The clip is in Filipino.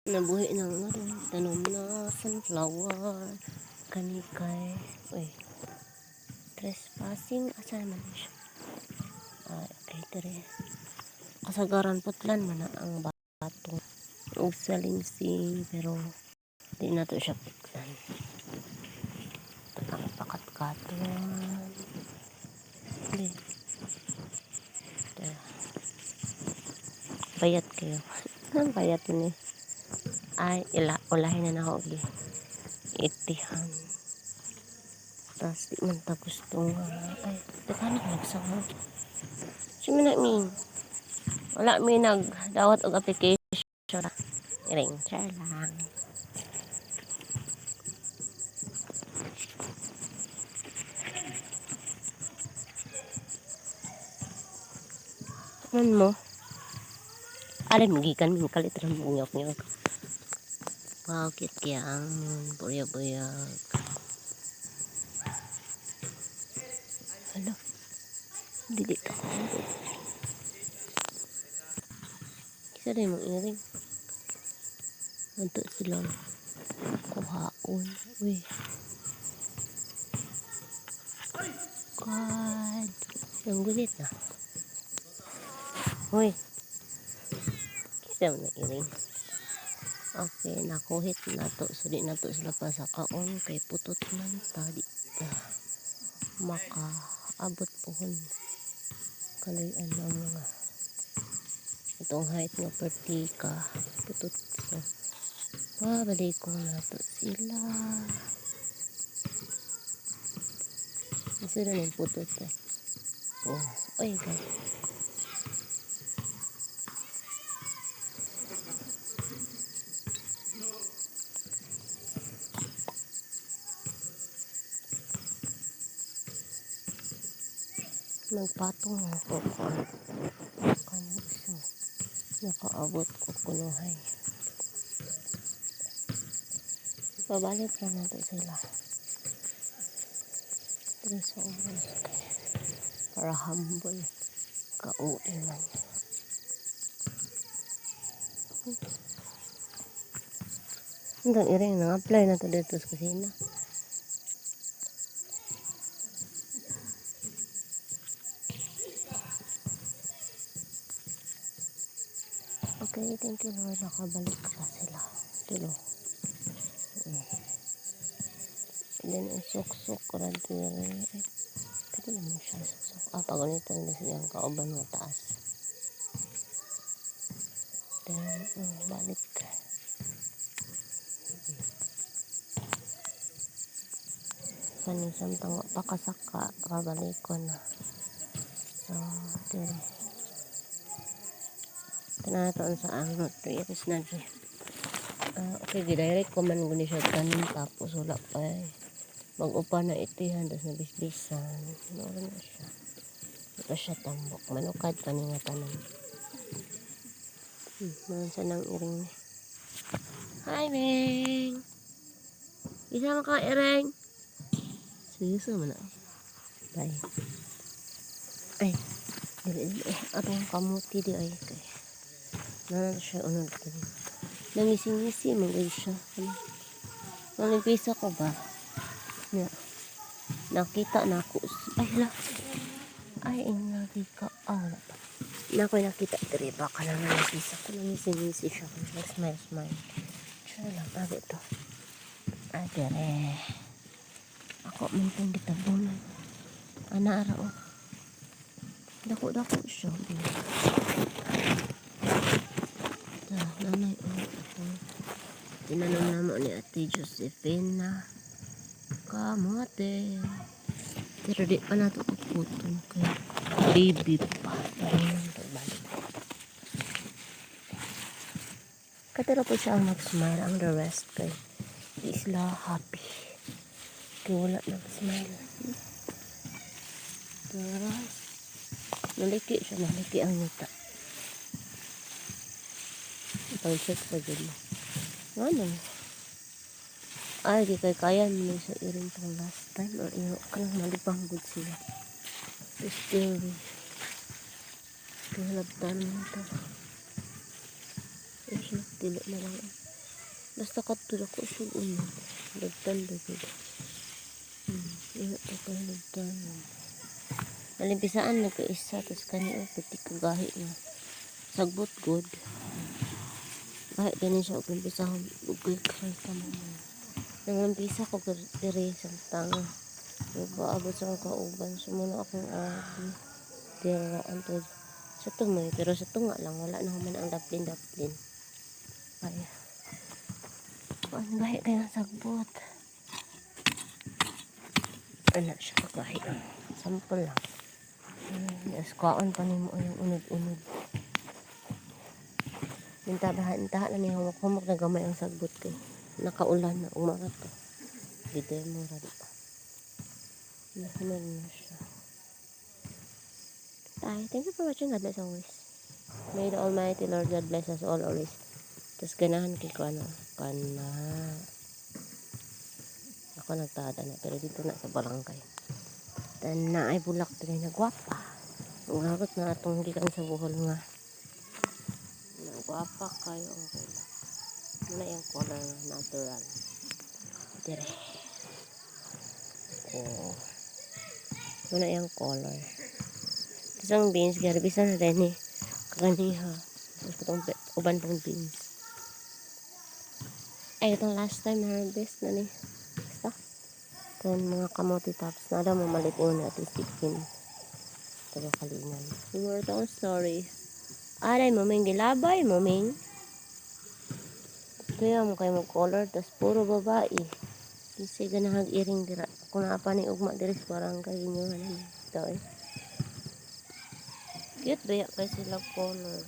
Nabuhi ng tanom na sunflower. Kanikay. Uy. Trespassing. Asa naman siya? Okay, tere. Kasagaran putlan man na ang batong. O salingsing. Pero di na to siya putlan. Ang pakat-katuan. Hindi. Tara. Bayat kayo. Ang bayat yun eh. Ay, ulahin na ako gi. Itihan. Tapos di man ta gusto nga. Ay, teka na nagsama. Sino na min? Wala mi nagdawat og application. Iring, share lang. Man mo? Alay, magikan min kalit rin bungyak-ngyak. Wow, cute kaya ang buyag-buyag. Hala, dili ka ko. Isa rin mong iring. Nanto sila kuhaon. Uy. God. Ang gulit na. Uy. Isa mo na iring. Okay, nakuhit na to. So, di na to sila pa sa kaon. Kay putot man tadi. Makaabot pohon. Kalayan ng mga itong height nga pertika. Putot. So, babalik ko na to sila. Isa na yung putot eh. Oh, ay guys. Nagpatong ako kung isa nakaabot ko kunuhay. Pabalik na natin sila. Pero sa oras para humble kauwi man. Hanggang iring nang-apply na to dito sa kusina. Okay, thank you Lord. Nakabalik pa sila. Tulo. And then, isok-sok ko na diri. Ay, pwede naman siya isok-sok. Pagunitan na siyang kauban mo taas. Then, balik. Kaning samtang pakasaka, pabalik ko na. So, diri. Tinataon sa ang 3 years na dyan. Okay, gidirect ko man guni siya tanim tapos wala pa eh. Mag-upa na itihan, tapos nabisbisan. Noon na siya. Ito siya tambok. Manukad pa niya tanan. Noon sa nang iring ni. Hi, Beng! Isa mo ka, iring? Seryoso mo na. Bye. Ay, dili. Atong kamuti di ay. Okay. Noon siya unod ko. Nangising-ngisi, mga siya. Nalimpisa ko ba? Yeah. Nakita na ako. Ay, la. Ay, nakita. Wala pa. Nako'y nakita. Dari, baka na nalimpisa ko. Nangising-ngisi siya. Smile. Siya lang. Bago ito. Ay, dari. Ako, mintong gitabunan. Ana-ara, oh. Dako-dako siya. Nanay, oh. Tinanong naman ni Ate Josephina. Kamote. Pero di pa nato puputon. Kaya baby pa. Katira po siya ang mag-smile. Ang the rest kay di sila happy. Kaya wala nag-smile. Tapos naliki siya. Naliki ang ngita. Ipang-check pa dyan. Ano? Ay, di kaya mo sa iring pang last time or iro ka lang malibang good sila. Still, kalabtan mo ito. Tilo na lang. Basta katulad ko siya unod. Lagtan dagod. Ina to ka lagtan. Nalimpisaan nagkaisa. Tapos kanina pati kagahi na. Sagbot good. Kahit ganin siya uglimpisahon. Uglikray ka mo. Nangampisa ko dire sa tanga. Nagpaabot sa mga kauban. Sumuna akong abi. Diraan to. Sa tumay. Pero sa tunga lang. Wala na man ang daplin-daplin. Ay. Ang gahi kayo ng sagbot. Ano siya kagahi. Sample lang. Yes, kuhaan pa ni mo yung unod-unod. Mintabahan na niya humok-humok na gamay ang sagbot kay. Nakaulan na. Umarat to. Dito yung mura di pa. Nahanag na siya. Thank you for watching. God bless always. May the Almighty Lord God bless us all always. Tapos ganahan kay ko ano. Kana. Ako nagtada na. Pero dito na sa barangay. Dan na ay bulak din na gwapa. Umagot na atong gikan sa buhol nga. Gwapa kayo ang bulak. Muna yung color natural. Dire. Oh. Muna yung color. Tapos ang beans, garbisan na rin eh. Kaganiha. Tapos itong uban pong beans. Ay, itong last time harvest na ni. Basta. Then mga kamote tops. Nada mo malit yun natin sikin. Taga kalingan. Siguro itong story. Aray mo, Ming. Gilabay mo, Ming. Kaya mo kayo mag-color. Tapos puro babae. Kasi ganahag iring dira. Kung naapa ni ugma diri sa barangay inyo. Ito eh. Cute ba yan? Kaya sila color.